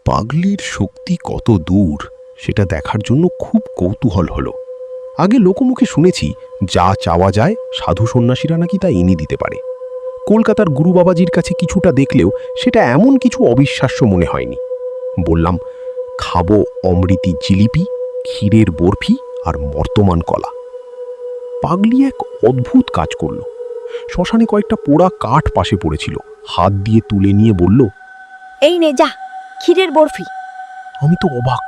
পাগলির শক্তি কত দূর সেটা দেখার জন্য খুব কৌতূহল হলো। আগে লোকমুখে শুনেছি যা চাওয়া যায় সাধু সন্ন্যাসীরা নাকি তা এনে দিতে পারে। কলকাতার গুরু বাবাজির কাছে কিছুটা দেখলেও সেটা এমন কিছু অবিশ্বাস্য মনে হয়নি। বললাম, খাবো অমৃতি জিলিপি, ক্ষীরের বরফি আর বর্তমান কলা। পাগলি এক অদ্ভুত কাজ করল। শ্মশানে কয়েকটা পোড়া কাঠ পাশে পড়েছিল, হাত দিয়ে তুলে নিয়ে বলল, এই নে যা, ক্ষীরের বরফি। আমি তো অবাক।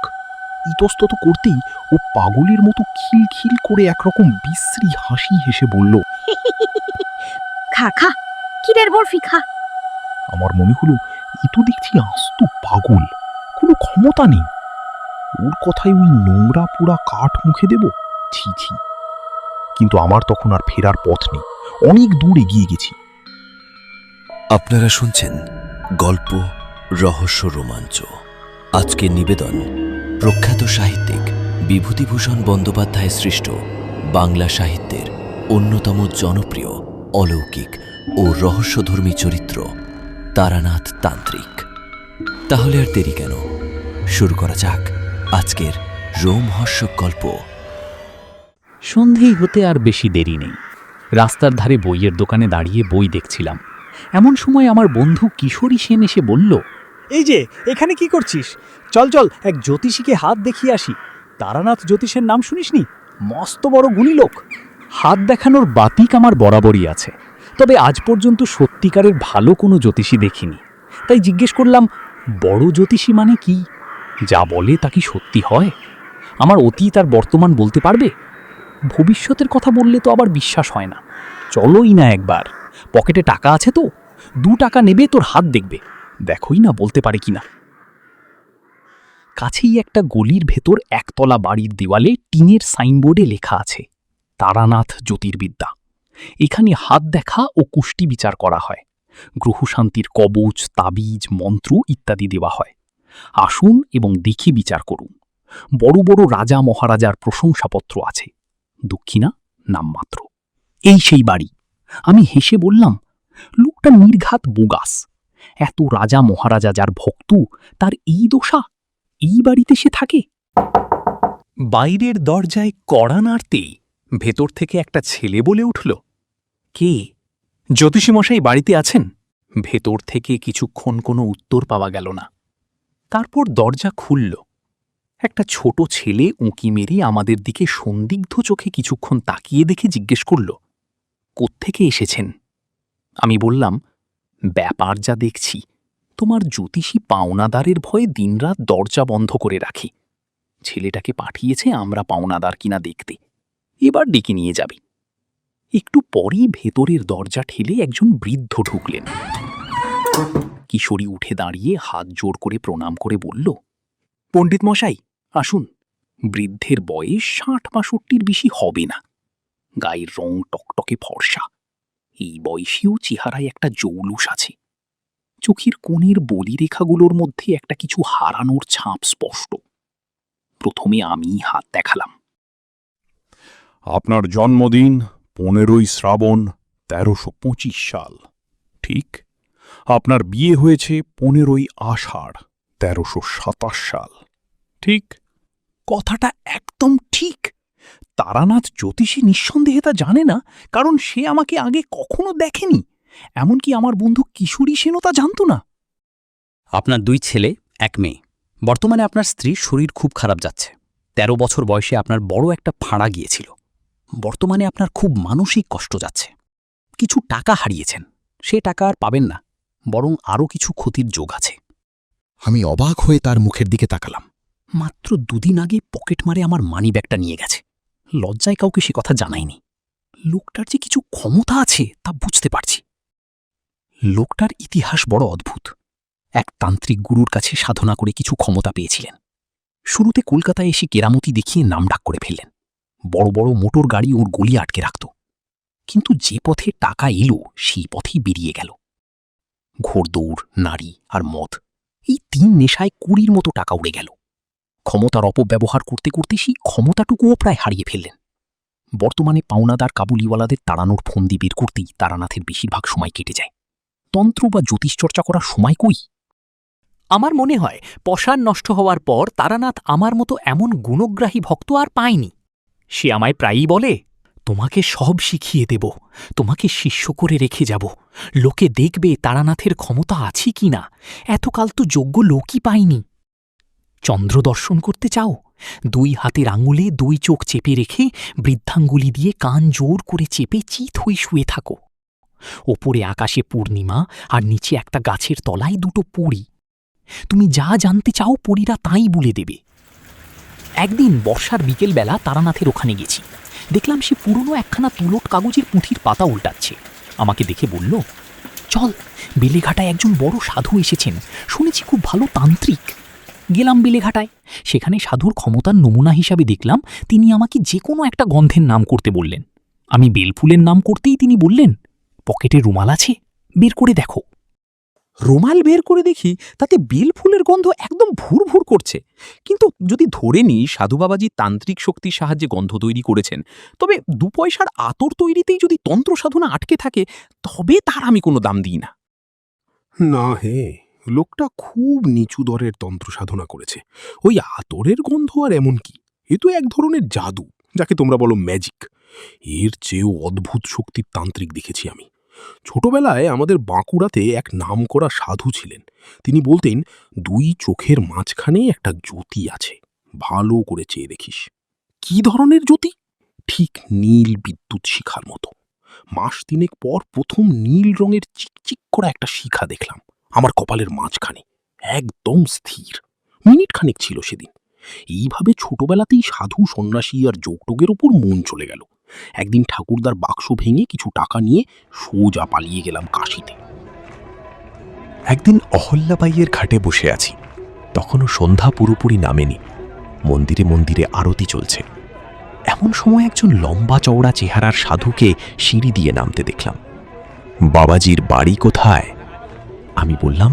ইতস্তত করতেই ও পাগলের মতো খিলখিল করে একরকম বিশ্রী হাসি হেসে বলল, খা খা, ক্ষীরের বরফি খা। আমার মনে হলো এ তো দেখছি আস্ত পাগল, কোনো ক্ষমতা নেই। ওর কথায় ওই নোংরা পোড়া কাঠ মুখে দেব? ছি ছি। কিন্তু আমার তখন আর ফেরার পথ নেই, অনেক দূর এগিয়ে গেছি। আপনারা শুনছেন গল্প, রহস্য, রোমাঞ্চ। আজকের নিবেদন প্রখ্যাত সাহিত্যিক বিভূতিভূষণ বন্দ্যোপাধ্যায় সৃষ্ট বাংলা সাহিত্যের অন্যতম জনপ্রিয় অলৌকিক ও রহস্যধর্মী চরিত্র তারানাথ তান্ত্রিক। তাহলে আর দেরি কেন, শুরু করা যাক আজকের রোমহর্ষক গল্প। সন্ধেই হতে আর বেশি দেরি নেই। রাস্তার ধারে বইয়ের দোকানে দাঁড়িয়ে বই দেখছিলাম। এমন সময় আমার বন্ধু কিশোরী সেন এসে বলল, এই যে, এখানে কি করছিস? চল চল, এক জ্যোতিষীকে হাত দেখিয়ে আসি। তারানাথ জ্যোতিষের নাম শুনিসনি? মস্ত বড় গুণী লোক। হাত দেখানোর বাতিক আমার বরাবরই আছে, তবে আজ পর্যন্ত সত্যিকারের ভালো কোনো জ্যোতিষী দেখিনি। তাই জিজ্ঞেস করলাম, বড় জ্যোতিষী মানে কি? যা বলে তা কি সত্যি হয়? আমার অতীত আর বর্তমান বলতে পারবে? ভবিষ্যতের কথা বললে তো আবার বিশ্বাস হয় না। চলোই না একবার, পকেটে টাকা আছে তো, 2 টাকা নেবে, তোর হাত দেখবে, দেখোই না বলতে পারে কিনা। কাছেই একটা গলির ভেতর একতলা বাড়ির দেওয়ালে টিনের সাইনবোর্ডে লেখা আছে, তারানাথ জ্যোতির্বিদ্যা। এখানে হাত দেখা ও কুষ্টি বিচার করা হয়। গ্রহশান্তির কবচ, তাবিজ, মন্ত্র ইত্যাদি দেওয়া হয়। আসুন এবং দেখে বিচার করুন। বড় বড় রাজা মহারাজার প্রশংসাপত্র আছে, দক্ষিণা নামমাত্র। এই সেই বাড়ি। আমি হেসে বললাম, লোকটা নির্ঘাত বোগাস। এত রাজা মহারাজা যার ভক্ত, তার এই দশা? এই বাড়িতে সে থাকে? বাইরের দরজায় কড়া নাড়তেই ভেতর থেকে একটা ছেলে বলে উঠল, কে? জ্যোতিষীমশাই বাড়িতে আছেন? ভেতর থেকে কিছুক্ষণ কোনো উত্তর পাওয়া গেল না। তারপর দরজা খুলল। একটা ছোট ছেলে উঁকি মেরে আমাদের দিকে সন্দিগ্ধ চোখে কিছুক্ষণ তাকিয়ে দেখে জিজ্ঞেস করল, কোত্থেকে এসেছেন? আমি বললাম, ব্যাপার যা দেখছি, তোমার জ্যোতিষী পাওনাদারের ভয়ে দিনরাত দরজা বন্ধ করে রাখি। ছেলেটাকে পাঠিয়েছে আমরা পাওনাদার কিনা দেখতে, এবার ডেকে নিয়ে যাবে। একটু পরেই ভেতরের দরজা ঠেলে একজন বৃদ্ধ ঢুকলেন। কিশোরী উঠে দাঁড়িয়ে হাত জোড় করে প্রণাম করে বলল, পণ্ডিত মশাই আসুন। বৃদ্ধের বয়স 60-62 বেশি হবে না। গায়ের রং টকটকে ফর্সা। এই বয়সীও চেহারায় একটা জৌলুস আছে। চোখের কোণের বলিরেখাগুলোর মধ্যে একটা কিছু হারানোর ছাপ স্পষ্ট। প্রথমে আমি হাত দেখালাম। আপনার জন্মদিন 15ই শ্রাবণ 1325 সাল, ঠিক? আপনার বিয়ে হয়েছে 15ই আষাঢ় 1327 সাল, ঠিক? কথাটা একদম ঠিক। তারানাথ জ্যোতিষী নিঃসন্দেহে তা জানে না, কারণ সে আমাকে আগে কখনো দেখেনি। এমনকি আমার বন্ধু কিশোরী সেনও তা জানত না। আপনার 2 ছেলে, 1 মেয়ে। বর্তমানে আপনার স্ত্রীর শরীর খুব খারাপ যাচ্ছে। 13 বছর বয়সে আপনার বড় একটা ফাঁড়া গিয়েছিল। বর্তমানে আপনার খুব মানসিক কষ্ট যাচ্ছে। কিছু টাকা হারিয়েছেন, সে টাকা আর পাবেন না, বরং আরও কিছু ক্ষতির যোগ আছে। আমি অবাক হয়ে তার মুখের দিকে তাকালাম। মাত্র 2 দিন আগে পকেট মারে আমার মানিব্যাগটা নিয়ে গেছে। লজ্জায় কাউকে সে কথা জানায়নি। লোকটার যে কিছু ক্ষমতা আছে তা বুঝতে পারছি। লোকটার ইতিহাস বড় অদ্ভুত। এক তান্ত্রিক গুরুর কাছে সাধনা করে কিছু ক্ষমতা পেয়েছিলেন। শুরুতে কলকাতায় এসে কেরামতি দেখিয়ে নামডাক করে ফেললেন। বড় বড় মোটর গাড়ি ওর গলিয়ে আটকে রাখত। কিন্তু যে পথে টাকা এলো সেই পথেই বেরিয়ে গেল। ঘোড়দৌড়, নারী আর মদ, এই 3 নেশায় 20-র মতো টাকা উড়ে গেল। ক্ষমতার অপব্যবহার করতে করতে সেই ক্ষমতাটুকুও প্রায় হারিয়ে ফেললেন। বর্তমানে পাওনাদার কাবুলিওয়ালাদের তাড়ানোর ফন্দি বের করতেই তারানাথের বেশিরভাগ সময় কেটে যায়। তন্ত্র বা জ্যোতিষচর্চা করার সময় কই? আমার মনে হয় পশার নষ্ট হওয়ার পর তারানাথ আমার মতো এমন গুণগ্রাহী ভক্ত আর পায়নি। সে আমায় প্রায়ই বলে, তোমাকে সব শিখিয়ে দেব, তোমাকে শিষ্য করে রেখে যাব, লোকে দেখবে তারানাথের ক্ষমতা আছে কি না, এতকাল তো যোগ্য লোকই পায়নি। চন্দ্র দর্শন করতে চাও? 2 হাতের আঙুলে 2 চোখ চেপে রেখে বৃদ্ধাঙ্গুলি দিয়ে কান জোর করে চেপে চিত হয়ে শুয়ে থাকো। ওপরে আকাশে পূর্ণিমা আর নিচে একটা গাছের তলায় 2টো পরী। তুমি যা জানতে চাও পরীরা তাই বলে দেবে। একদিন বর্ষার বিকেলবেলা তারানাথের ওখানে গেছি। দেখলাম সে পুরনো একখানা তুলট কাগজের পুঁথির পাতা উল্টাচ্ছে। আমাকে দেখে বলল, চল, বেলেঘাটায় একজন বড় সাধু এসেছেন, শুনেছি খুব ভালো তান্ত্রিক। গেলাম বেলেঘাটায়। সেখানে সাধুর ক্ষমতার নমুনা হিসাবে দেখলাম তিনি আমাকে যে কোনো একটা গন্ধের নাম করতে বললেন। আমি বেলফুলের নাম করতেই তিনি বললেন, পকেটে রুমাল আছে, বের করে দেখো। রুমাল বের করে দেখি তাতে বেলফুলের গন্ধ একদম ভুর ভুর করছে। কিন্তু যদি ধরে নিই সাধু বাবাজি তান্ত্রিক শক্তির সাহায্যে গন্ধ তৈরি করেছেন, তবে 2 পয়সার আতর তৈরিতেই যদি তন্ত্র সাধনা আটকে থাকে, তবে তার আমি কোনো দাম দিই না। না হে, লোকটা খুব নিচু দরের তন্ত্র সাধনা করেছে। ওই আতরের গন্ধ আর এমন কি, এ তো এক ধরনের জাদু, যাকে তোমরা বলো ম্যাজিক। এর চেয়েও অদ্ভুত শক্তির তান্ত্রিক দেখেছি আমি। ছোটবেলায় আমাদের বাঁকুড়াতে এক নামকরা সাধু ছিলেন। তিনি বলতেন, 2 চোখের মাঝখানে একটা জ্যোতি আছে, ভালো করে চেয়ে দেখিস। কি ধরনের জ্যোতি? ঠিক নীল বিদ্যুৎ শিখার মতো। মাস 3 পর প্রথম নীল রঙের চিকচিক করা একটা শিখা দেখলাম আমার কপালের মাঝখানে, একদম স্থির। মিনিট খানেক ছিল সেদিন। এইভাবে ছোটবেলাতেই সাধু সন্ন্যাসী আর যোগটোগের ওপর মন চলে গেল। একদিন ঠাকুরদার বাক্স ভেঙে কিছু টাকা নিয়ে সোজা পালিয়ে গেলাম কাশিতে। একদিন অহল্যাবাইয়ের ঘাটে বসে আছি, তখনও সন্ধ্যা পুরোপুরি নামেনি। মন্দিরে মন্দিরে আরতি চলছে। এমন সময় একজন লম্বা চওড়া চেহারার সাধুকে সিঁড়ি দিয়ে নামতে দেখলাম। বাবাজির বাড়ি কোথায়? আমি বললাম,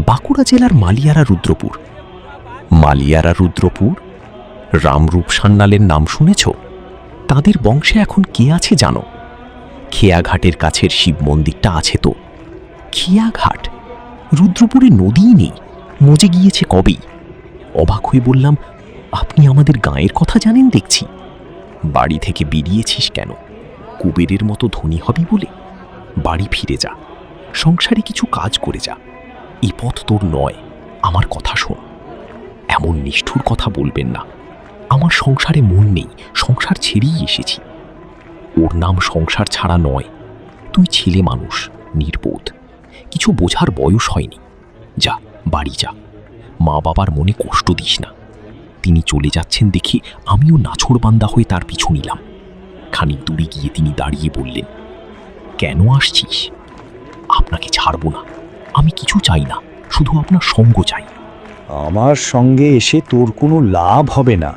বাঁকুড়া জেলার মালিয়ারা রুদ্রপুর। মালিয়ারা রুদ্রপুর? রামরূপ সান্যালের নাম শুনেছ? তাদের বংশে এখন কে আছে জানো? খেয়াঘাটের কাছের শিব মন্দিরটা আছে তো। খেয়াঘাট? রুদ্রপুরে নদীই নেই, মজে গিয়েছে কবেই। অবাক হয়ে বললাম, আপনি আমাদের গাঁয়ের কথা জানেন দেখছি। বাড়ি থেকে বেরিয়েছিস কেন? কুবেরের মতো ধনী হবি বলে? বাড়ি ফিরে যা, সংসারে কিছু কাজ করে যা। এই পথ তোর নয়, আমার কথা শোন। এমন নিষ্ঠুর কথা বলবেন না। আমার সংসারে মন নেই, সংসার ছেড়েই এসেছি। ওর নাম সংসার ছাড়া নয়। তুই ছেলে মানুষ, নির্বোধ, কিছু বোঝার বয়স হয়নি। যা, বাড়ি যা, মা বাবার মনে কষ্ট দিস না। তিনি চলে যাচ্ছেন দেখে আমিও নাছোড়বান্দা হয়ে তার পিছু নিলাম। খানিক দূরে গিয়ে তিনি দাঁড়িয়ে বললেন, কেন আসছিস? আপনাকে ছাড়ব না, আমি কিছু চাই না, শুধু আপনার সঙ্গ চাই। আমার সঙ্গে এসে তোর কোনো লাভ হবে না,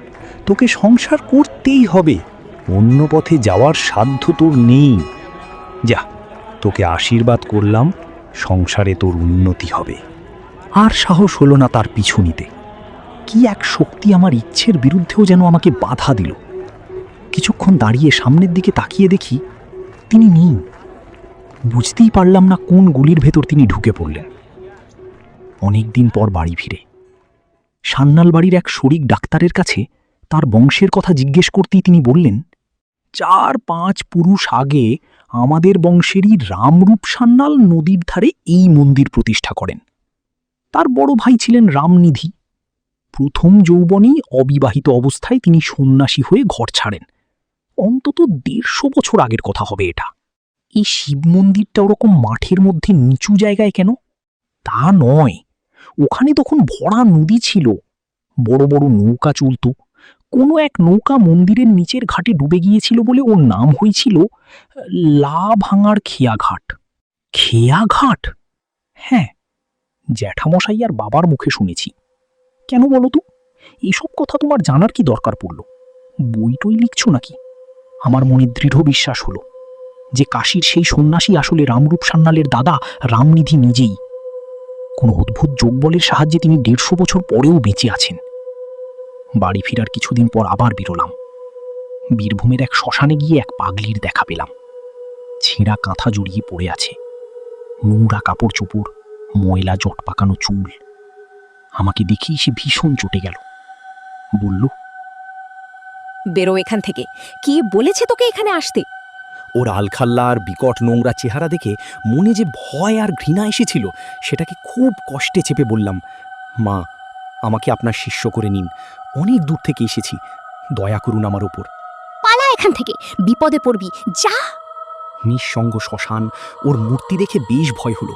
তোকে সংসার করতেই হবে। অন্য পথে যাওয়ার সাধ্য তোর নেই। যা, তোকে আশীর্বাদ করলাম, সংসারে তোর উন্নতি হবে। আর সাহস হলো না তার পিছু নিতে। কি এক শক্তি আমার ইচ্ছের বিরুদ্ধেও যেন আমাকে বাধা দিল। কিছুক্ষণ দাঁড়িয়ে সামনের দিকে তাকিয়ে দেখি তিনি নেই। বুঝতেই পারলাম না কোন গুলির ভেতর তিনি ঢুকে পড়লেন। অনেকদিন পর বাড়ি ফিরে সান্যাল বাড়ির এক শরিক ডাক্তারের কাছে তার বংশের কথা জিজ্ঞেস করতেই তিনি বললেন, 4-5 পুরুষ আগে আমাদের বংশেরই রামরূপ সান্যাল নদীর ধারে এই মন্দির প্রতিষ্ঠা করেন। তার বড় ভাই ছিলেন রামনিধি। প্রথম যৌবনেই অবিবাহিত অবস্থায় তিনি সন্ন্যাসী হয়ে ঘর ছাড়েন। অন্তত 150 বছর আগের কথা হবে এটা। এই শিব মন্দিরটা ওরকম মাঠের মধ্যে নিচু জায়গায় কেন? তা নয়, ওখানে তখন ভরা নদী ছিল, বড় বড় নৌকা চলত। কোনো এক নৌকা মন্দিরের নিচের ঘাটে ডুবে গিয়েছিল বলে ওর নাম হয়েছিল লাভাঙার খেয়াঘাট। খেয়াঘাট? হ্যাঁ, জ্যাঠামশাই আর বাবার মুখে শুনেছি। কেন বলো তো? এসব কথা তোমার জানার কি দরকার পড়ল? বই টই লিখছ নাকি? আমার মনে দৃঢ় বিশ্বাস হলো যে কাশীর সেই সন্ন্যাসী আসলে রামরূপ সান্যালের দাদা রামনিধি নিজেই। কোনো অদ্ভুত যোগবলের সাহায্যে তিনি 150 বছর পরেও বেঁচে আছেন। বাড়ি ফেরার কিছুদিন পর আবার বেরোলাম। বীরভূমের এক শ্মশানে গিয়ে এক পাগলির দেখা পেলাম। ছেঁড়া কাঁথা জড়িয়ে পড়ে আছে, নোংরা কাপড় চোপড়, ময়লা জট পাকানো চুল। আমাকে দেখেই সে ভীষণ চটে গেল। বলল, বেরো এখান থেকে। কি বলেছে তোকে এখানে আসতে? ওর আলখাল্লা আর বিকট নোংরা চেহারা দেখে মনে যে ভয় আর ঘৃণা এসেছিল সেটাকে খুব কষ্টে চেপে বললাম, মা, আমাকে আপনার শিষ্য করে নিন, অনেক দূর থেকে এসেছি, দয়া করুন আমার ওপর। পালা এখান থেকে, বিপদে পড়বি, যা। নিঃসঙ্গ শ্মশান, ওর মূর্তি দেখে বেশ ভয় হলো।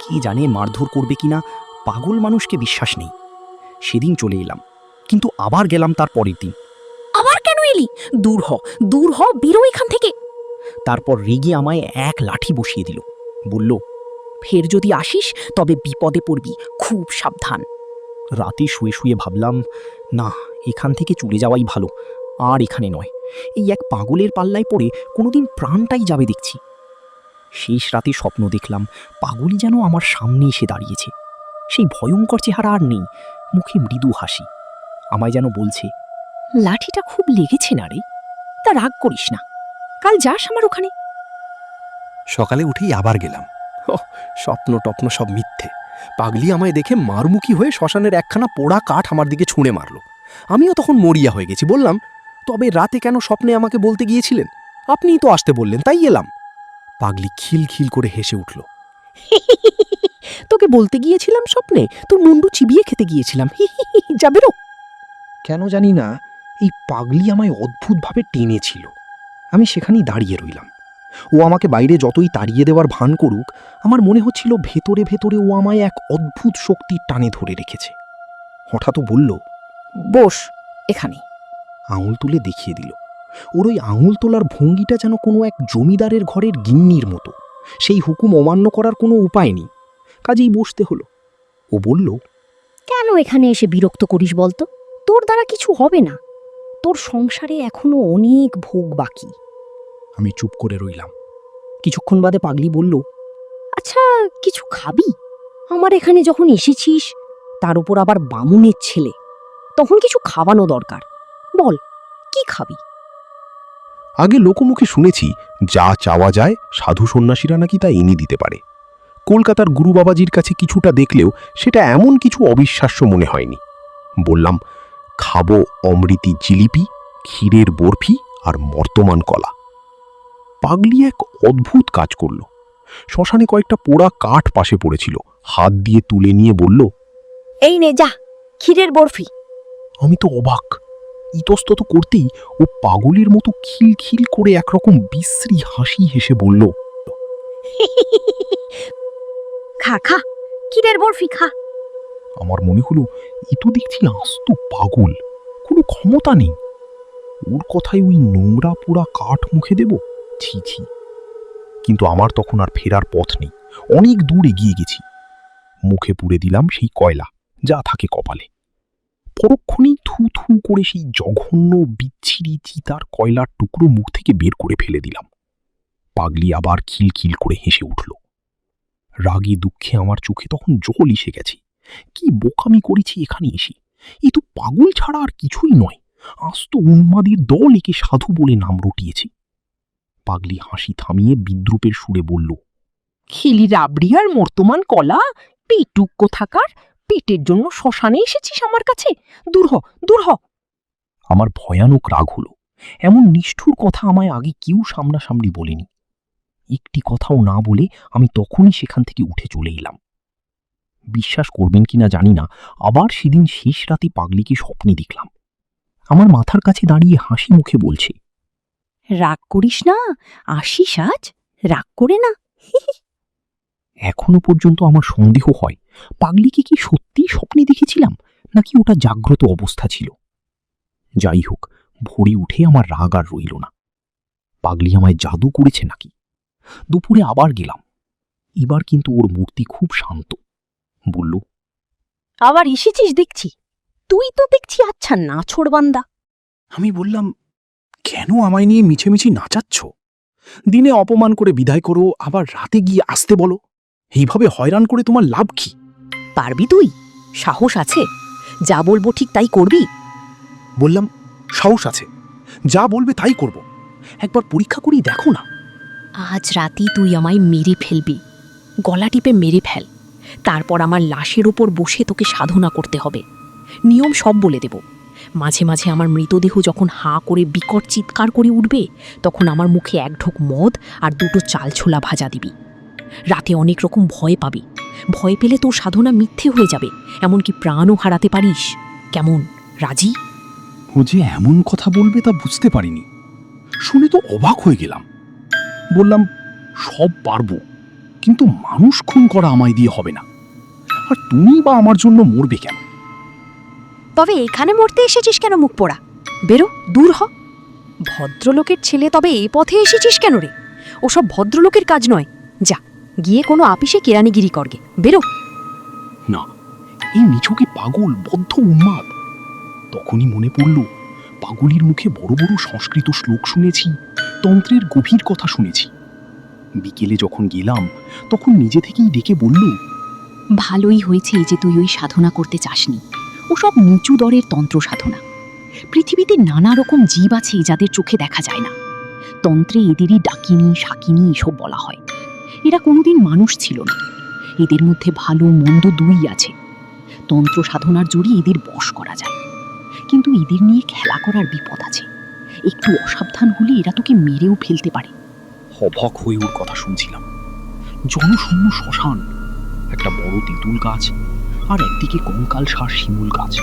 কে জানে মারধর করবে কিনা, পাগল মানুষকে বিশ্বাস নেই। সেদিন চলে এলাম, কিন্তু আবার গেলাম তার পরের দিন। আবার কেন এলি? দূর হ, বেরো এখান থেকে। তারপর রেগে আমায় এক লাঠি বসিয়ে দিল। বলল, ফের যদি আসিস তবে বিপদে পড়বি, খুব সাবধান। রাতে শুয়ে শুয়ে ভাবলাম, না, এখান থেকে চলে যাওয়াই ভালো, আর এখানে নয়। এই এক পাগলের পাল্লায় পড়ে কোনোদিন প্রাণটাই যাবে দেখছি। শেষ রাতে স্বপ্ন দেখলাম পাগলই যেন আমার সামনে এসে দাঁড়িয়েছে। সেই ভয়ঙ্কর চেহারা আর নেই, মুখে মৃদু হাসি। আমায় যেন বলছে, লাঠিটা খুব লেগেছে না রে? তা রাগ করিস না, কাল যাস আমার ওখানে। সকালে উঠেই আবার গেলাম। স্বপ্ন টপ্ন সব মিথ্যে। পাগলি আমায় দেখে মারমুখী হয়ে শ্মশানের একখানা পোড়া কাঠ আমার দিকে ছুঁড়ে মারল। আমিও তখন মরিয়া হয়ে গেছি। বললাম, তবে রাতে কেন স্বপ্নে আমাকে বলতে গিয়েছিলেন? আপনিই তো আসতে বললেন, তাই এলাম। পাগলি খিলখিল করে হেসে উঠল। তোকে বলতে গিয়েছিলাম স্বপ্নে, তোর মুন্ডু চিবিয়ে খেতে গিয়েছিলাম, যা বেরো। কেন জানি না এই পাগলি আমায় অদ্ভুতভাবে টেনেছিল। আমি সেখানেই দাঁড়িয়ে রইলাম। ও আমাকে বাইরে যতই তাড়িয়ে দেওয়ার ভান করুক, আমার মনে হচ্ছিল ভেতরে ভেতরে ও আমায় এক অদ্ভুত শক্তির টানে ধরে রেখেছে। হঠাৎ ও বলল, বস এখানে। আঙুল তুলে দেখিয়ে দিল। ওর ওই আঙুল তোলার ভঙ্গিটা যেন কোনো এক জমিদারের ঘরের গিন্নির মতো। সেই হুকুম অমান্য করার কোনো উপায় নেই, কাজেই বসতে হলো। ও বলল, কেন এখানে এসে বিরক্ত করিস বলতো? তোর দ্বারা কিছু হবে না, তোর সংসারে এখনো অনেক ভোগ বাকি। আমি চুপ করে রইলাম। কিছুক্ষণ বাদে পাগলি বলল, আচ্ছা, কিছু খাবি? আমার এখানে যখন এসেছিস, তার উপর আবার বামুনের ছেলে, তখন কিছু খাওয়ানো দরকার। বল, কি খাবি? আগে লোকমুখে শুনেছি যা চাওয়া যায় সাধু সন্ন্যাসীরা নাকি তা এনে দিতে পারে। কলকাতার গুরু বাবাজির কাছে কিছুটা দেখলেও সেটা এমন কিছু অবিশ্বাস্য মনে হয়নি। বললাম, খাবো অমৃতি জিলিপি, ক্ষীরের বরফি আর মর্তমান কলা। পাগলি এক অদ্ভুত কাজ করল। শ্মশানে কয়েকটা পোড়া কাঠ পাশে পড়েছিল, হাত দিয়ে তুলে নিয়ে বলল, এই নে যা, ক্ষীরের বরফি। আমি তো অবাক। ইতস্তত করতেই ও পাগলের মতো খিলখিল করে একরকম বিশ্রী হাসি হেসে বলল, খা খা, ক্ষীরের বরফি খা। আমার মনে হলো এ তো দেখছি আস্ত পাগল, কোনো ক্ষমতা নেই। ওর কথায় ওই নোংরা পোড়া কাঠ মুখে দেব? ছি ছি। কিন্তু আমার তখন আর ফেরার পথ নেই, অনেক দূর এগিয়ে গেছি। মুখে পুড়ে দিলাম সেই কয়লা যা থাকে কপালে। পরক্ষণেই থু থু করে সেই জঘন্য বিচ্ছিরি চিতার কয়লার টুকরো মুখ থেকে বের করে ফেলে দিলাম। পাগলি আবার খিলখিল করে হেসে উঠল। রাগে দুঃখে আমার চোখে তখন জল এসে গেছে। কি বোকামি করেছি এখানে এসে! এ তো পাগল ছাড়া আর কিছুই নয়, আস্ত উন্মাদের দল একে সাধু বলে নাম রটিয়েছে। পাগলি হাসি থামিয়ে বিদ্রুপের সুরে বলল, খিলি রাবড়ি আর মর্তমান কলা, পেটুক কোথাকার! পেটের জন্য শ্মশানে এসেছিস আমার কাছে? দূর হ, দূর হ। আমার ভয়ানক রাগ হলো। এমন নিষ্ঠুর কথা আমায় আগে কেউ সামনাসামনি বলেনি। একটি কথাও না বলে আমি তখনই সেখান থেকে উঠে চলে এলাম। বিশ্বাস করবেন কিনা জানি না, আবার সেদিন শেষ রাতে পাগলিকে স্বপ্নে দেখলাম। আমার মাথার কাছে দাঁড়িয়ে হাসি মুখে বলছে, রাগ করিস না, আসিস আজ, রাগ করে না। এখনো পর্যন্ত আমার সন্দেহ হয় পাগলিকে কি সত্যিই স্বপ্নে দেখেছিলাম, নাকি ওটা জাগ্রত অবস্থা ছিল। যাই হোক, ভোরে উঠে আমার রাগ আর রইল না। পাগলি আমায় জাদু করেছে নাকি? দুপুরে আবার গেলাম। এবার কিন্তু ওর মূর্তি খুব শান্ত। বলল, আবার এসেছিস দেখছি, তুই তো দেখছি আচ্ছা নাছোড়বান্দা। আমি বললাম, কেন আমায় নিয়ে মিছেমিছি নাচাচ্ছ? দিনে অপমান করে বিদায় করো, আবার রাতে গিয়ে আসতে বলো। এইভাবে হয়রান করে তোমার লাভ কি? পারবি তুই? সাহস আছে? যা বলবো ঠিক তাই করবি? বললাম, সাহস আছে, যা বলবে তাই করব। একবার পরীক্ষা করেই দেখো না। আজ রাতেই তুই আমায় মেরে ফেলবি, গলা টিপে মেরে ফেল। তারপর আমার লাশের ওপর বসে তোকে সাধনা করতে হবে। নিয়ম সব বলে দেব। মাঝে মাঝে আমার মৃতদেহ যখন হাঁ করে বিকট চিৎকার করে উঠবে, তখন আমার মুখে এক ঢোক মদ আর দুটো চাল ছোলা ভাজা দিবি। রাতে অনেক রকম ভয় পাবি। ভয় পেলে তোর সাধনা মিথ্যে হয়ে যাবে, এমনকি প্রাণও হারাতে পারিস। কেমন, রাজি? ও যে এমন কথা বলবে তা বুঝতে পারিনি। শুনে তো অবাক হয়ে গেলাম। বললাম, সব পারবো, কিন্তু মানুষ খুন করা আমায় দিয়ে হবে না। আর তুমি বা আমার জন্য মরবে কেন? তবে এখানে মরতে এসেছিস কেন মুখ পোড়া? বেরো, দূর হ। ভদ্রলোকের ছেলে, তবে এই পথে এসেছিস কেন রে? ওসব ভদ্রলোকের কাজ নয়। যা, গিয়ে কোনো আপিসে কেরানিগিরি করগে। বেরো। না, এই নিছকে পাগল, বদ্ধ উন্মাদ। তখনই মনে পড়ল, পাগলির মুখে বড় বড় সংস্কৃত শ্লোক শুনেছি, তন্ত্রের গভীর কথা শুনেছি। বিকেলে যখন গেলাম, তখন নিজে থেকেই ডেকে বলল, ভালোই হয়েছে যে তুই ওই সাধনা করতে চাসনি। ওসব নিচু দরের তন্ত্র সাধনা। পৃথিবীতে নানা রকম জীব আছে যাদের চোখে দেখা যায় না। তন্ত্রে এদেরই ডাকিনী, শাকিনী এসব বলা হয়। এরা কোনোদিন মানুষ ছিল না। এদের মধ্যে ভালো মন্দ দুই আছে। তন্ত্র সাধনার জোরে এদের বশ করা যায়, কিন্তু এদের নিয়ে খেলা করার বিপদ আছে। একটু অসাবধান হলে এরা তোকে মেরেও ফেলতে পারে। অবাক হয়ে ওর কথা শুনছিলাম। জনশূন্য শ্মশান, একটা বড় তেঁতুল গাছ, আর একদিকে কঙ্কাল সার শিমুল গাছ।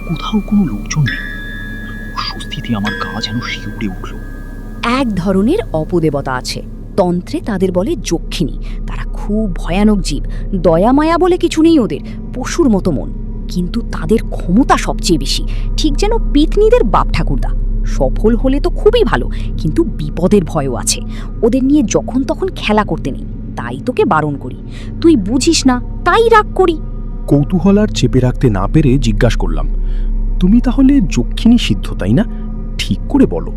কোথাও কোনো লোকজন নেই। ওর স্বস্তিতে আমার গা যেন শিউরে উঠল। এক ধরনের অপদেবতা আছে তন্ত্রে, তাদের বলে যক্ষিণী। তারা খুব ভয়ানক জীব। দয়া মায়া বলে কিছু নেই ওদের, পশুর মতো মন। কিন্তু তাদের ক্ষমতা সবচেয়ে বেশি, ঠিক যেন পেতনিদের বাপ ঠাকুরদা। সফল হলে তো খুবই ভালো, কিন্তু বিপদের ভয়ও আছে। ওদের নিয়ে যখন তখন খেলা করতে নেই, তাই তোকে বারণ করি। তুই বুঝিস না, তাই রাগ করি। কৌতূহল আর চেপে রাখতে না পেরে জিজ্ঞাসা করলাম, তুমি তাহলে যক্ষিণী সিদ্ধ, তাই না? ঠিক করে বলো।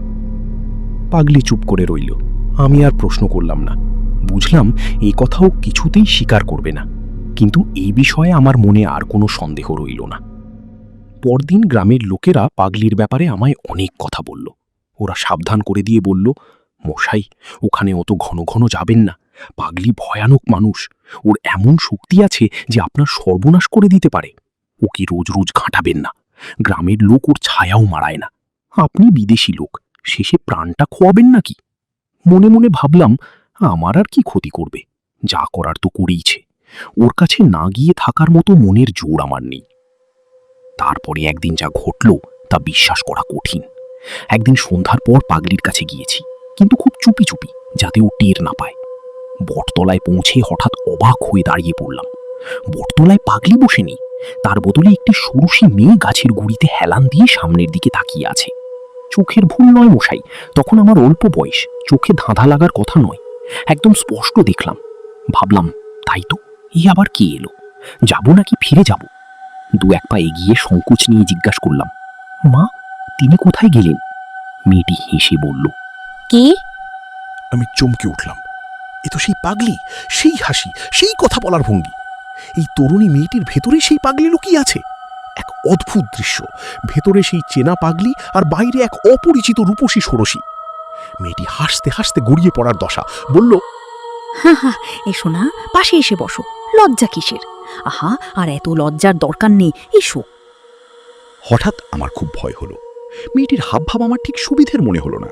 পাগলি চুপ করে রইল। আমি আর প্রশ্ন করলাম না। বুঝলাম এই কথাও কিছুতেই স্বীকার করবে না, কিন্তু এই বিষয়ে আমার মনে আর কোনো সন্দেহ রইল না। পরদিন গ্রামের লোকেরা পাগলির ব্যাপারে আমায় অনেক কথা বলল। ওরা সাবধান করে দিয়ে বলল, মশাই, ওখানে অত ঘন ঘন যাবেন না। পাগলি ভয়ানক মানুষ। ওর এমন শক্তি আছে যে আপনার সর্বনাশ করে দিতে পারে। ওকে রোজ রোজ ঘাঁটাবেন না। গ্রামের লোক ওর ছায়াও মারায় না। আপনি বিদেশি লোক, শেষে প্রাণটা খোয়াবেন নাকি? মনে মনে ভাবলাম, আমার আর কি ক্ষতি করবে? যা করার তো করেইছে। ওর কাছে না গিয়ে থাকার মতো মনের জোর আমার নেই। তারপরে একদিন যা ঘটল তা বিশ্বাস করা কঠিন। একদিন সন্ধ্যার পর পাগলির কাছে গিয়েছি, কিন্তু খুব চুপি চুপি, যাতে ও টের না পায়। বটতলায় পৌঁছে হঠাৎ অবাক হয়ে দাঁড়িয়ে পড়লাম। বটতলায় পাগলি বসেনি, তার বদলে একটি সুরুষী মেয়ে গাছের গুড়িতে হেলান দিয়ে সামনের দিকে তাকিয়ে আছে। চোখের ভুল নয় মশাই, তখন আমার অল্প বয়স, চোখে ধাঁধা লাগার কথা নয়। একদম স্পষ্ট দেখলাম। ভাবলাম, তাই তো, এই আবার কে এলো? যাব নাকি ফিরে যাব? দু এক পা এগিয়ে সংকোচ নিয়ে জিজ্ঞাসা করলাম, মা, তিনি কোথায় গেলেন? মেয়েটি হেসে বলল, কে? আমি চমকে উঠলাম। এ তো সেই পাগলি, সেই হাসি, সেই কথা বলার ভঙ্গি। এই তরুণী মেয়েটির ভেতরে সেই পাগলি লুকিয়ে আছে। এক অদ্ভুত দৃশ্য। ভেতরে সেই চেনা পাগলি, আর বাইরে এক অপরিচিত রূপসী ষোড়শী। মেয়েটি হাসতে হাসতে গড়িয়ে পড়ার দশা। বলল, হ্যাঁ হ্যাঁ, এসো না, পাশে এসে বসো। লজ্জা কিসের? আহা, আর এত লজ্জার দরকার নেই, এসো। হঠাৎ আমার খুব ভয় হলো। মেয়েটির হাবভাব আমার ঠিক সুবিধের মনে হলো না।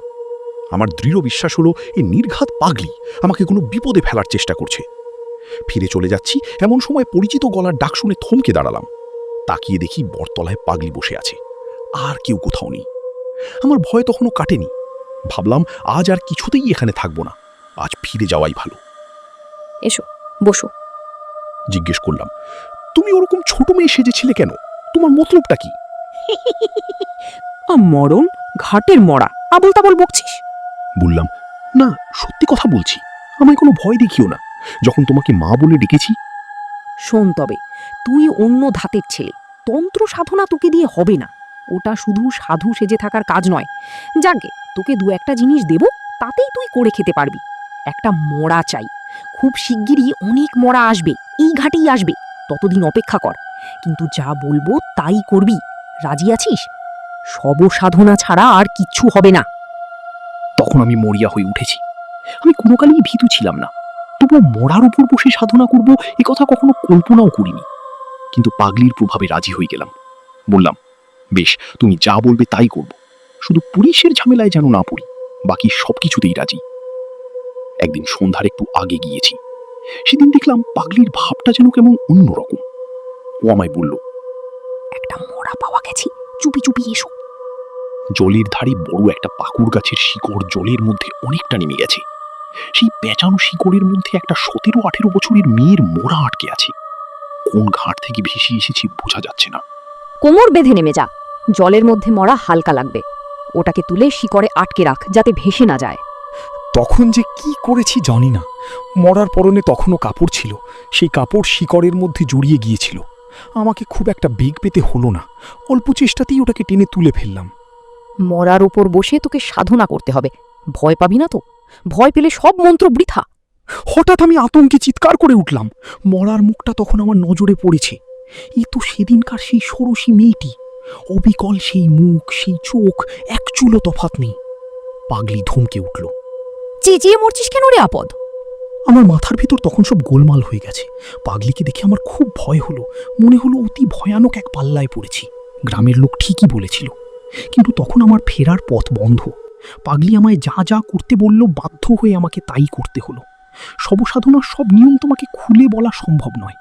আমার দৃঢ় বিশ্বাস হলো, এই নির্ঘাত পাগলি আমাকে কোনো বিপদে ফেলার চেষ্টা করছে। ফিরে চলে যাচ্ছি, এমন সময় পরিচিত গলার ডাক শুনে থমকে দাঁড়ালাম। তাকিয়ে দেখি বটতলায় পাগলি বসে আছে, আর কেউ কোথাও নেই। আমার ভয় তখনও কাটেনি। ভাবলাম, আজ আর কিছুতেই এখানে থাকবো না, আজ ফিরে যাওয়াই ভালো। এসো, বসো। জিজ্ঞেস করলাম, তুমি ওরকম ছোট মেয়ে সেজেছিলে কেন? তোমার মতলবটা কি? মরণ, ঘাটের মরা, আবল তাবল বকছিস। বললাম, না, সত্যি কথা বলছি। আমায় কোনো ভয় দেখিও না। যখন তোমাকে মা বলে ডেকেছি। শোন, তবে তুই অন্য ধাতের ছেলে। তন্ত্র সাধনা তোকে দিয়ে হবে না। ওটা শুধু সাধু সেজে থাকার কাজ নয়। যাকে তোকে দু একটা জিনিস দেব, তাতেই তুই করে খেতে পারবি। একটা মরা চাই। খুব শিগগিরই অনেক মরা আসবে, এই ঘাটেই আসবে। ততদিন অপেক্ষা কর, কিন্তু যা বলবো তাই করবি। রাজি আছিস? সব সাধনা ছাড়া আর কিচ্ছু হবে না। তখন আমি মরিয়া হয়ে উঠেছি। আমি কোনো কালেই ভীতু ছিলাম না, তবু করব, মরার উপর বসে সাধনা করব, এ কথা কখনো কল্পনাও করিনি। কিন্তু পাগলির প্রভাবে রাজি হয়ে গেলাম। বললাম, বেশ, তুমি যা বলবে তাই করব, শুধু পুলিশের ঝামেলায় যেন না পড়ি। বাকি সবকিছুতেই রাজি। একদিন সন্ধ্যার একটু আগে গিয়েছি। সেদিন দেখলাম পাগলির ভাবটা যেন কেমন অন্যরকম। ও আমায় বলল, একটা মরা পাওয়া গেছে, চুপি চুপি এসো। জলের ধারে বড় একটা পাকুড় গাছের শিকড় জলের মধ্যে অনেকটা নেমে গেছে। সেই পেঁচানো শিকড়ের মধ্যে একটা 17-18 বছরের মেয়ের মোড়া আটকে আছে। কোন ঘাট থেকে ভেসে এসেছে বোঝা যাচ্ছে না। কোমর বেঁধে নেমে যা, জলের মধ্যে মরা হালকা লাগবে। ওটাকে তুলে শিকড়ে আটকে রাখ, যাতে ভেসে না যায়। তখন যে কি করেছি জানি না। মরার পরনে তখনও কাপড় ছিল, সেই কাপড় শিকড়ের মধ্যে জড়িয়ে গিয়েছিল। আমাকে খুব একটা বেগ পেতে হলো না, অল্প চেষ্টাতেই ওটাকে টেনে তুলে ফেললাম। মরার ওপর বসে তোকে সাধনা করতে হবে, ভয় পাবি না তো? ভয় পেলে সব মন্ত্র বৃথা। হঠাৎ আমি আতঙ্কে চিৎকার করে উঠলাম। মরার মুখটা তখন আমার নজরে পড়েছে। এই তো সেদিনকার সেই ষোড়শী মেয়েটি। অবিকল সেই মুখ, সেই চোখ, এক চুলো তফাৎ নেই। পাগলি ধমকে উঠল। চেঁচিয়ে মরছিস কেন রে আপদ? আমার মাথার ভিতর তখন সব গোলমাল হয়ে গেছে। পাগলিকে দেখে আমার খুব ভয় হলো। মনে হলো অতি ভয়ানক এক পাল্লায় পড়েছি। গ্রামের লোক ঠিকই বলেছিল, কিন্তু তখন আমার ফেরার পথ বন্ধ। পাগলি আমায় যা যা করতে বলল, বাধ্য হয়ে আমাকে তাই করতে হলো। শবসাধনার সব নিয়ম তোমাকে খুলে বলা সম্ভব নয়।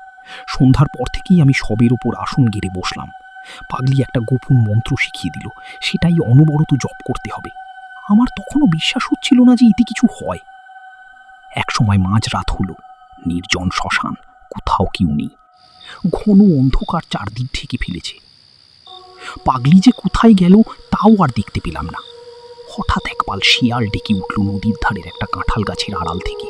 সন্ধ্যার পর থেকেই আমি শবের ওপর আসন গেড়ে বসলাম। পাগলি একটা গোপন মন্ত্র শিখিয়ে দিল, সেটাই অনবরত জপ করতে হবে। আমার তখনও বিশ্বাস হচ্ছিল না যে এতে কিছু হয়। একসময় মাঝরাত হলো, নির্জন শ্মশান, কোথাও কেউ নেই। ঘন অন্ধকার চারদিক ঢেকে ফেলেছে। পাগলি যে কোথায় গেল তাও আর দেখতে পেলাম না। হঠাৎ একপাল শিয়াল ডেকে উঠল নদীর ধারের একটা কাঁঠাল গাছের আড়াল থেকে।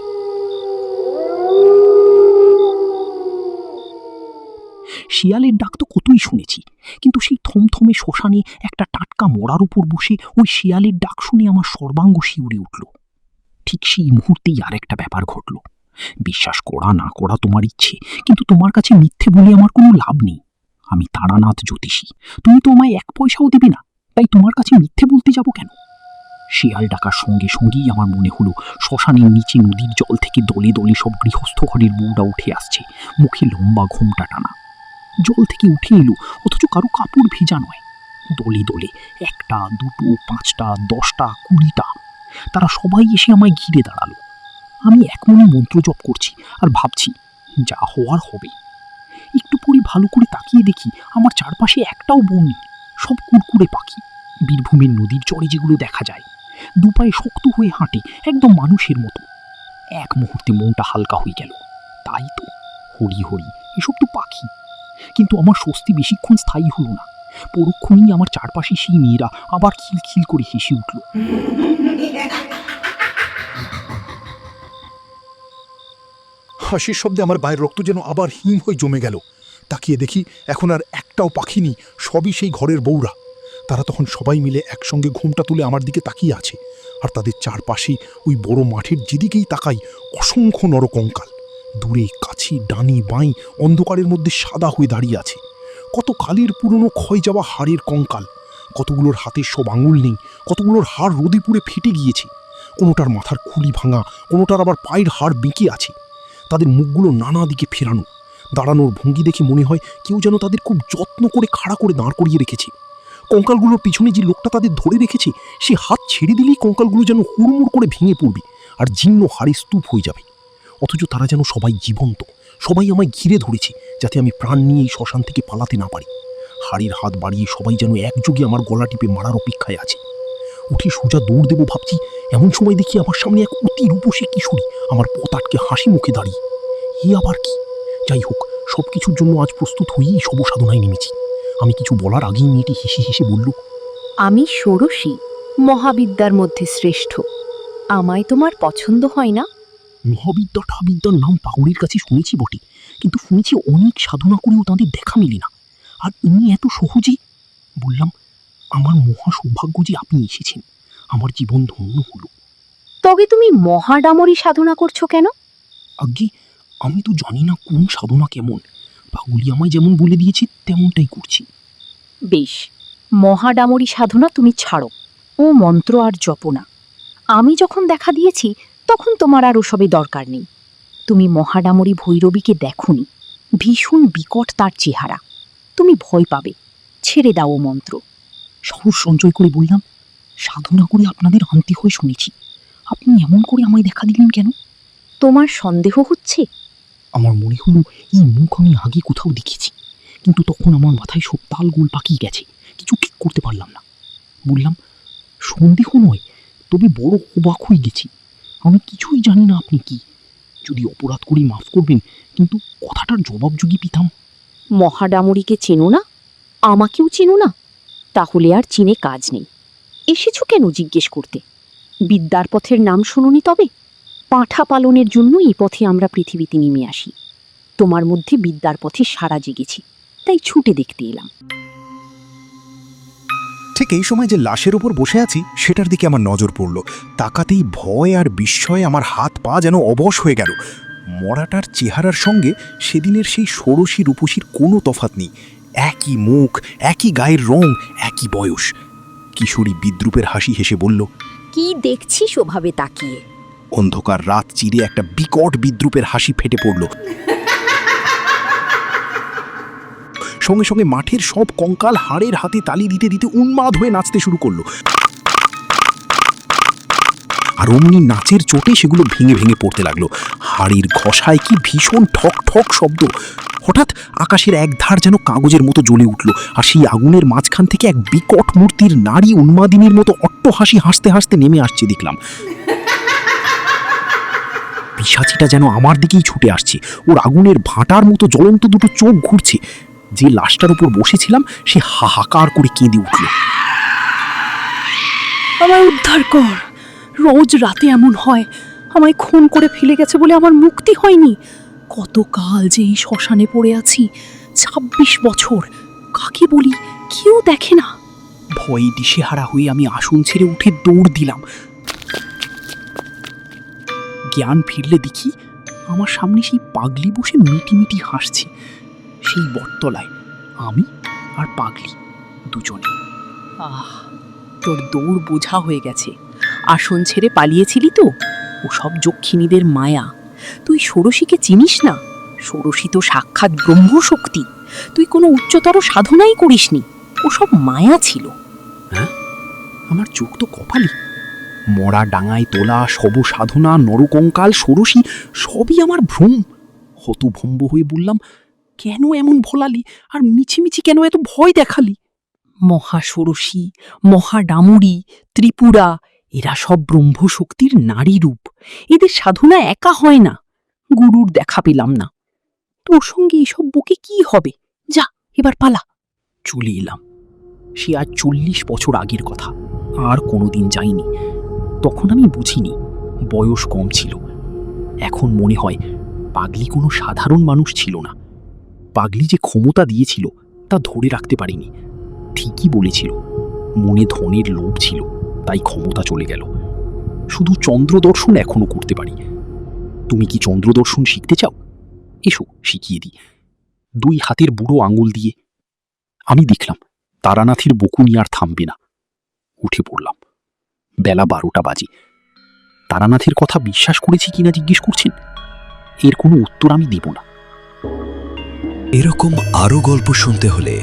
শিয়ালের ডাক তো কতই শুনেছি, কিন্তু সেই থমথমে শ্মশানে একটা টাটকা মরার উপর বসে ওই শিয়ালের ডাক শুনে আমার সর্বাঙ্গ শিউরে উঠল। ঠিক সেই মুহূর্তেই আর একটা ব্যাপার ঘটল। বিশ্বাস করা না করা তোমার ইচ্ছে, কিন্তু তোমার কাছে মিথ্যে বলে আমার কোনো লাভ নেই। আমি তারানাথ জ্যোতিষী, তুমি তো আমায় 1 পয়সাও দেবে না, তাই তোমার কাছে মিথ্যে বলতে যাব কেন? শিয়াল ডাকার সঙ্গে সঙ্গেই আমার মনে হলো শ্মশানের নিচে নদীর জল থেকে দলে দলে সব গৃহস্থ ঘরের বউরা উঠে আসছে, মুখে লম্বা ঘোমটা টানা। জল থেকে উঠে এলো, অথচ কারো কাপড় ভেজা নয়। দলে দলে 1টা, 2টো, 5টা, 10টা, 20টা, তারা সবাই এসে আমায় ঘিরে দাঁড়ালো। আমি এক মনে মন্ত্র জপ করছি আর ভাবছি, যা হওয়ার হবে। একটু পরে ভালো করে তাকিয়ে দেখি আমার চারপাশে একটাও বন নেই, সব কুরকুরে পাখি। বীরভূমের নদীর চরে যেগুলো দেখা যায়, দুপায়ে শক্ত হয়ে হাঁটে, একদম মানুষের মতো। এক মুহূর্তে মনটা হালকা হয়ে গেল। তাই তো, হরি হরি, এসব তো পাখি। কিন্তু আমার স্বস্তি বেশিক্ষণ স্থায়ী হলো না। পরক্ষণেই আমার চারপাশে সেই মেয়েরা আবার খিলখিল করে হেসে উঠল। হাসির শব্দে আমার গায়ের রক্ত যেন আবার হিম হয়ে জমে গেল। তাকিয়ে দেখি এখন আর একটাও পাখি নেই, সবই সেই ঘরের বউরা। তারা তখন সবাই মিলে একসঙ্গে ঘোমটা তুলে আমার দিকে তাকিয়ে আছে, আর তাদের চারপাশে ওই বড় মাঠের যেদিকেই তাকাই অসংখ্য নরকঙ্কাল। দূরে কাছি ডানি বাঁই অন্ধকারের মধ্যে সাদা হয়ে দাঁড়িয়ে আছে। কত কালের পুরনো ক্ষয় যাওয়া হাড়ের কঙ্কাল। কতগুলোর হাতের সব আঙুল নেই, কতগুলোর হাড় রোদে পুড়ে ফেটে গিয়েছে। কোনোটার মাথার খুলি ভাঙা, কোনোটার আবার পায়ের হাড় বেঁকে আছে। তাদের মুখগুলো নানা দিকে ফেরানো। দাঁড়ানোর ভঙ্গি দেখে মনে হয় কেউ যেন তাদের খুব যত্ন করে খাড়া করে দাঁড় করিয়ে রেখেছে। কঙ্কালগুলোর পিছনে যে লোকটা তাদের ধরে রেখেছে, সে হাত ছেড়ে দিলেই কঙ্কালগুলো যেন হুড়মুড় করে ভেঙে পড়বে আর জীর্ণ হাড়ে স্তূপ হয়ে যাবে। অথচ তারা যেন সবাই জীবন্ত, সবাই আমায় ঘিরে ধরেছে যাতে আমি প্রাণ নিয়ে এই শ্মশান থেকে পালাতে না পারি। হাড়ের হাত বাড়িয়ে সবাই যেন একযোগে আমার গলা টিপে মারার অপেক্ষায় আছে। উঠে সোজা দৌড় দেবো ভাবছি, এমন সময় দেখি আমার সামনে এক অতি রূপসী কিশোরী আমার পথ আটকে হাসি মুখে দাঁড়িয়ে। আবার কি? যাই হোক, সব কিছুর জন্য আজ প্রস্তুত হয়েই শবসাধনায় নেমেছি। আমি কিছু বলার আগেই মেয়েটি হেসে হেসে বলল, আমি ষোড়শী, মহাবিদ্যার মধ্যে শ্রেষ্ঠ। আমায় তোমার পছন্দ হয় না? মহাবিদ্যা ঠাবিদ্যার নাম পাগড়ির কাছে শুনেছি বটে, কিন্তু শুনেছি অনেক সাধনা করেও তাঁদের দেখা মেলে না। আর ইনি এত সহজে। বললাম, আমার মহা সৌভাগ্য যে আপনি এসেছেন, আমার জীবন ধন্য হলো। তবে তুমি মহাডামরি সাধনা করছো কেন? আগে আমি তো জানি না কোন সাধনা কেমন। পাগলি আমায় যেমন বলে দিয়েছে তেমনটাই করছি। বেশ, মহাডামরি সাধনা তুমি ছাড়ো, ও মন্ত্র আর জপ না। আমি যখন দেখা দিয়েছি তখন তোমার আর ওসবে দরকার নেই। তুমি মহাডামরী ভৈরবীকে দেখোনি, ভীষণ বিকট তার চেহারা। তুমি ভয় পাবে, ছেড়ে দাও ও মন্ত্র। সাহস সঞ্চয় করে বললাম, সাধনা করে আপনাদের আনতে হয় শুনেছি, আপনি এমন করে আমায় দেখা দিলেন কেন? তোমার সন্দেহ হচ্ছে? আমার মনে হলো এই মুখ আমি আগে কোথাও দেখেছি, কিন্তু তখন আমার মাথায় সব তাল গোল পাকিয়ে গেছে, কিছু ঠিক করতে পারলাম না। বললাম, সন্দেহ নয়, তবে বড় অবাক হয়ে গেছি। আমি কিছুই জানি না আপনি কি, যদি অপরাধ করি মাফ করবেন, কিন্তু কথাটার জবাব যদি পেতাম। মহাডামরীকে চেনো না? আমাকেও চেনো না? তাহলে আর চিনে কাজ নেই। এসেছো কেন জিজ্ঞেস করতে? বিদ্যার পথের নাম শোনোনি তবে? পাঁঠা পালনের জন্য এই পথে আমরা পৃথিবীতে নেমে আসি। তোমার মধ্যে বিদ্যার পথে সাড়া জেগেছি, তাই ছুটে দেখতে এলাম। ঠিক এই সময় যে লাশের ওপর বসে আছি সেটার দিকে আমার নজর পড়ল। তাকাতেই ভয় আর বিস্ময়ে আমার হাত পা যেন অবশ হয়ে গেল। মরাটার চেহারার সঙ্গে সেদিনের সেই ষোড়শী রূপসীর কোনো তফাৎ নেই। একই মুখ, একই গায়ের রং, একই বয়স। কিশোরী বিদ্রুপের হাসি হেসে বলল, কি দেখছি স্বভাবে তাকিয়ে? অন্ধকার রাত চিরে একটা বিকট বিদ্রুপের হাসি ফেটে পড়ল। সঙ্গে সঙ্গে মাঠের সব কঙ্কাল হাড়ের হাতে তালি দিতে দিতে উন্মাদ হয়ে নাচতে শুরু করলো। আর অমনি নাচের চোটে সেগুলো ভেঙে ভেঙে পড়তে লাগলো। হাড়ির ঘষায় কি ভীষণ ঠক ঠক শব্দ। হঠাৎ আকাশের এক ধার যেন কাগজের মতো জ্বলে উঠল, আর সেই আগুনের মাঝখান থেকে এক বিকট মূর্তির নারী উন্মাদিনীর মতো অট্টহাসি হাসতে হাসতে নেমে আসছে দেখলাম। পিশাচিটা যেন আমার দিকেই ছুটে আসছে, ওর আগুনের ভাঁটার মতো জ্বলন্ত দুটো চোখ ঘুরছে। যে লাশটার উপর বসেছিলাম সে হাহাকার করে কেঁদে উঠল। আমায় উদ্ধার কর, রোজ রাতে এমন হয়। আমায় খুন করে ফেলে গেছে বলে আমার মুক্তি হয়নি। কতকাল যে এই শ্মশানে পড়ে আছি, 26 বছর। কাকে বলি, কেউ দেখে না। ভয়ে দিশেহারা হয়ে আমি আসন ছেড়ে উঠে দৌড় দিলাম। জ্ঞান ফিরলে দেখি আমার সামনে সেই পাগলি বসে মিটিমিটি হাসছে। সেই বটতলায় আমি আর পাগলি দুজনে। আহ, তোর দৌড় বোঝা হয়ে গেছে। আসন ছেড়ে পালিয়েছিলি তো? ও সব যক্ষিণীদের মায়া। তুই ষোড়শীকে চিনিস না? ষোড়শী তো সাক্ষাৎ ব্রহ্মশক্তি। তুই কোনো উচ্চতর সাধনাই করিসনি, ও সব মায়া ছিল। হ্যাঁ, আমার চোখ তো কপালি। মরা ডাঙায় তোলা সব সাধনা, নরকঙ্কাল, ষোড়শী সবই আমার ভ্রম। হতভম্ব হয়ে বললাম, কেন এমন ভোলালি, আর মিছিমিছি কেন এত ভয় দেখালি? মহাষোড়শী, মহাডামরী, ত্রিপুরা, এরা সব ব্রহ্মশক্তির নারী রূপ। এদের সাধনা একা হয় না। গুরুর দেখা পেলাম না। তোর সঙ্গে এসব বকে কি হবে? যা, এবার পালা। চলে এলাম। সে আজ 40 বছর আগের কথা, আর কোনোদিন যাইনি। তখন আমি বুঝিনি, বয়স কম ছিল। এখন মনে হয় পাগলি কোনো সাধারণ মানুষ ছিল না। পাগলি যে ক্ষমতা দিয়েছিল তা ধরে রাখতে পারিনি। ঠিকই বলেছিল, মনে ধনের লোভ ছিল, তাই ক্ষমতা চলে গেল। শুধু চন্দ্রদর্শন এখনো করতে পারি। তুমি কি চন্দ্রদর্শন শিখতে চাও? এসো শিখিয়ে দিই। 2 হাতের বুড়ো আঙুল দিয়ে। আমি দেখলাম তারানাথের বকুনি আর থামবে না। উঠে পড়লাম। বেলা 12টা বাজে। তারানাথের কথা বিশ্বাস করেছি কিনা জিজ্ঞেস করছেন? এর কোনো উত্তর আমি দেব না। এরকম আরও গল্প শুনতে হলে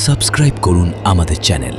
সাবস্ক্রাইব করুন আমাদের চ্যানেল।